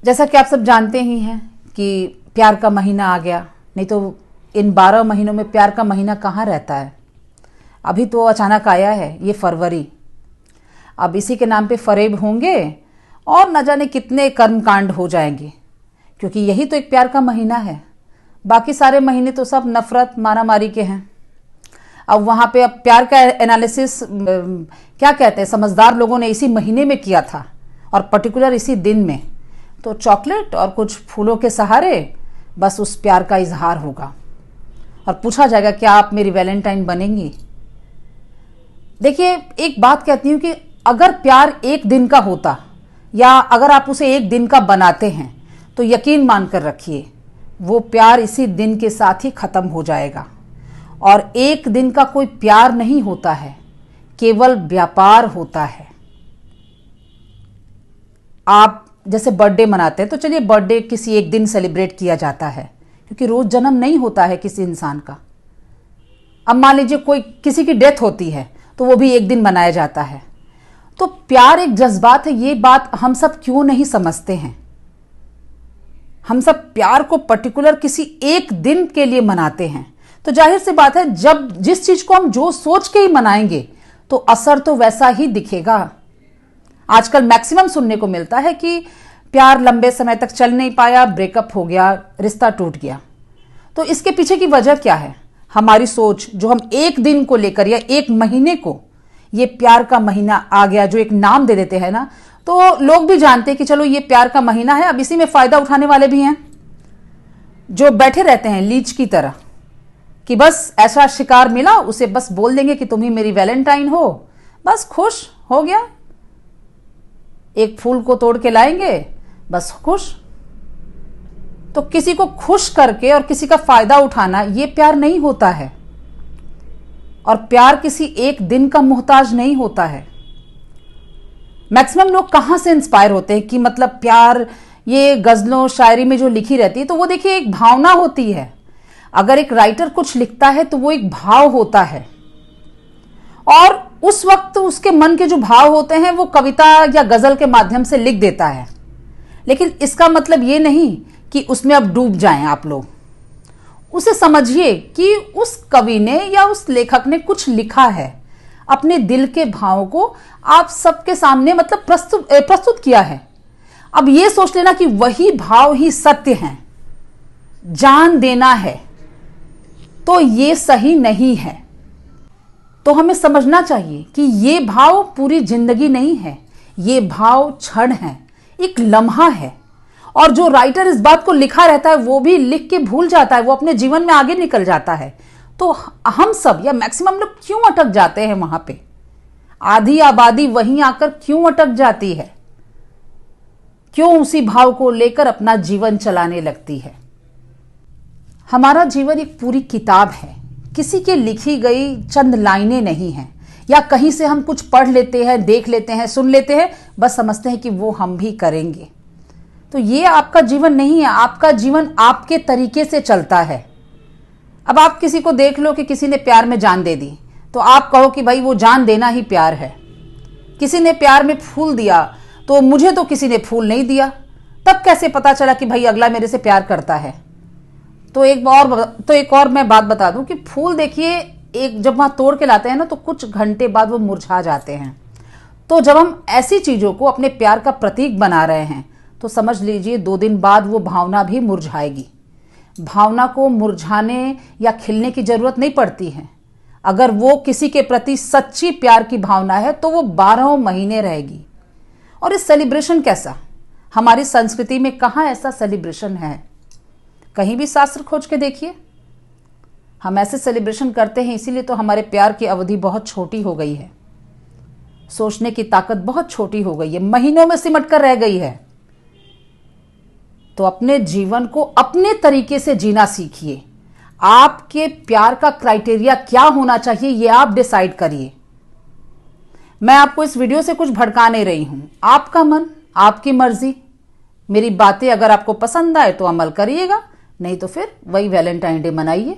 जैसा कि आप सब जानते ही हैं कि प्यार का महीना आ गया, नहीं तो इन 12 महीनों में प्यार का महीना कहाँ रहता है। अभी तो अचानक आया है ये फरवरी। अब इसी के नाम पे फरेब होंगे और न जाने कितने कर्मकांड हो जाएंगे, क्योंकि यही तो एक प्यार का महीना है। बाकी सारे महीने तो सब नफरत मारामारी के हैं। अब वहाँ पे अब प्यार का एनालिसिस क्या कहते हैं, समझदार लोगों ने इसी महीने में किया था और पर्टिकुलर इसी दिन में। तो चॉकलेट और कुछ फूलों के सहारे बस उस प्यार का इजहार होगा और पूछा जाएगा क्या आप मेरी वैलेंटाइन बनेंगी। देखिए, एक बात कहती हूँ कि अगर प्यार एक दिन का होता या अगर आप उसे एक दिन का बनाते हैं तो यकीन मानकर रखिए वो प्यार इसी दिन के साथ ही खत्म हो जाएगा। और एक दिन का कोई प्यार नहीं होता है, केवल व्यापार होता है। आप जैसे बर्थडे मनाते हैं तो चलिए बर्थडे किसी एक दिन सेलिब्रेट किया जाता है, क्योंकि रोज जन्म नहीं होता है किसी इंसान का। अब मान लीजिए कोई किसी की डेथ होती है तो वो भी एक दिन मनाया जाता है। तो प्यार एक जज्बात है, ये बात हम सब क्यों नहीं समझते हैं। हम सब प्यार को पर्टिकुलर किसी एक दिन के लिए मनाते हैं। तो जाहिर सी बात है, जब जिस चीज को हम जो सोच के ही मनाएंगे तो असर तो वैसा ही दिखेगा। आजकल मैक्सिमम सुनने को मिलता है कि प्यार लंबे समय तक चल नहीं पाया, ब्रेकअप हो गया, रिश्ता टूट गया। तो इसके पीछे की वजह क्या है? हमारी सोच, जो हम एक दिन को लेकर या एक महीने को, ये प्यार का महीना आ गया जो एक नाम दे देते हैं ना, तो लोग भी जानते हैं कि चलो ये प्यार का महीना है। अब इसी में फायदा उठाने वाले भी हैं जो बैठे रहते हैं लीच की तरह कि बस ऐसा शिकार मिला उसे बस बोल देंगे कि तुम ही मेरी वैलेंटाइन हो, बस खुश हो गया। एक फूल को तोड़ के लाएंगे, बस खुश। तो किसी को खुश करके और किसी का फायदा उठाना ये प्यार नहीं होता है। और प्यार किसी एक दिन का मोहताज नहीं होता है। मैक्सिमम लोग कहां से इंस्पायर होते हैं कि मतलब प्यार ये गजलों शायरी में जो लिखी रहती है, तो वो देखिए एक भावना होती है। अगर एक राइटर कुछ लिखता है तो वो एक भाव होता है और उस वक्त उसके मन के जो भाव होते हैं वो कविता या गजल के माध्यम से लिख देता है। लेकिन इसका मतलब ये नहीं कि उसमें अब डूब जाएं आप लोग। उसे समझिए कि उस कवि ने या उस लेखक ने कुछ लिखा है, अपने दिल के भावों को आप सबके सामने मतलब प्रस्तुत किया है। अब ये सोच लेना कि वही भाव ही सत्य हैं, जान देना है, तो ये सही नहीं है। तो हमें समझना चाहिए कि ये भाव पूरी जिंदगी नहीं है, ये भाव क्षण है, एक लम्हा है। और जो राइटर इस बात को लिखा रहता है वो भी लिख के भूल जाता है, वो अपने जीवन में आगे निकल जाता है। तो हम सब या मैक्सिमम लोग क्यों अटक जाते हैं वहां पे? आधी आबादी वहीं आकर क्यों अटक जाती है? क्यों उसी भाव को लेकर अपना जीवन चलाने लगती है? हमारा जीवन एक पूरी किताब है, किसी के लिखी गई चंद लाइनें नहीं हैं, या कहीं से हम कुछ पढ़ लेते हैं, देख लेते हैं, सुन लेते हैं, बस समझते हैं कि वो हम भी करेंगे। तो ये आपका जीवन नहीं है। आपका जीवन आपके तरीके से चलता है। अब आप किसी को देख लो कि किसी ने प्यार में जान दे दी, तो आप कहो कि भाई वो जान देना ही प्यार है। किसी ने प्यार में फूल दिया तो मुझे तो किसी ने फूल नहीं दिया, तब कैसे पता चला कि भाई अगला मेरे से प्यार करता है? तो एक और मैं बात बता दूं कि फूल देखिए, एक जब वहां तोड़ के लाते हैं ना तो कुछ घंटे बाद वो मुरझा जाते हैं। तो जब हम ऐसी चीजों को अपने प्यार का प्रतीक बना रहे हैं तो समझ लीजिए 2 दिन बाद वो भावना भी मुरझाएगी। भावना को मुरझाने या खिलने की जरूरत नहीं पड़ती है। अगर वो किसी के प्रति सच्ची प्यार की भावना है तो वो 12 महीने रहेगी। और इस सेलिब्रेशन कैसा? हमारी संस्कृति में कहाँ ऐसा सेलिब्रेशन है? कहीं भी शास्त्र खोज के देखिए। हम ऐसे सेलिब्रेशन करते हैं, इसीलिए तो हमारे प्यार की अवधि बहुत छोटी हो गई है, सोचने की ताकत बहुत छोटी हो गई है, महीनों में सिमट कर रह गई है। तो अपने जीवन को अपने तरीके से जीना सीखिए। आपके प्यार का क्राइटेरिया क्या होना चाहिए ये आप डिसाइड करिए। मैं आपको इस वीडियो से कुछ भड़का नहीं रही हूं। आपका मन, आपकी मर्जी। मेरी बातें अगर आपको पसंद आए तो अमल करिएगा, नहीं तो फिर वही वैलेंटाइन डे मनाइए।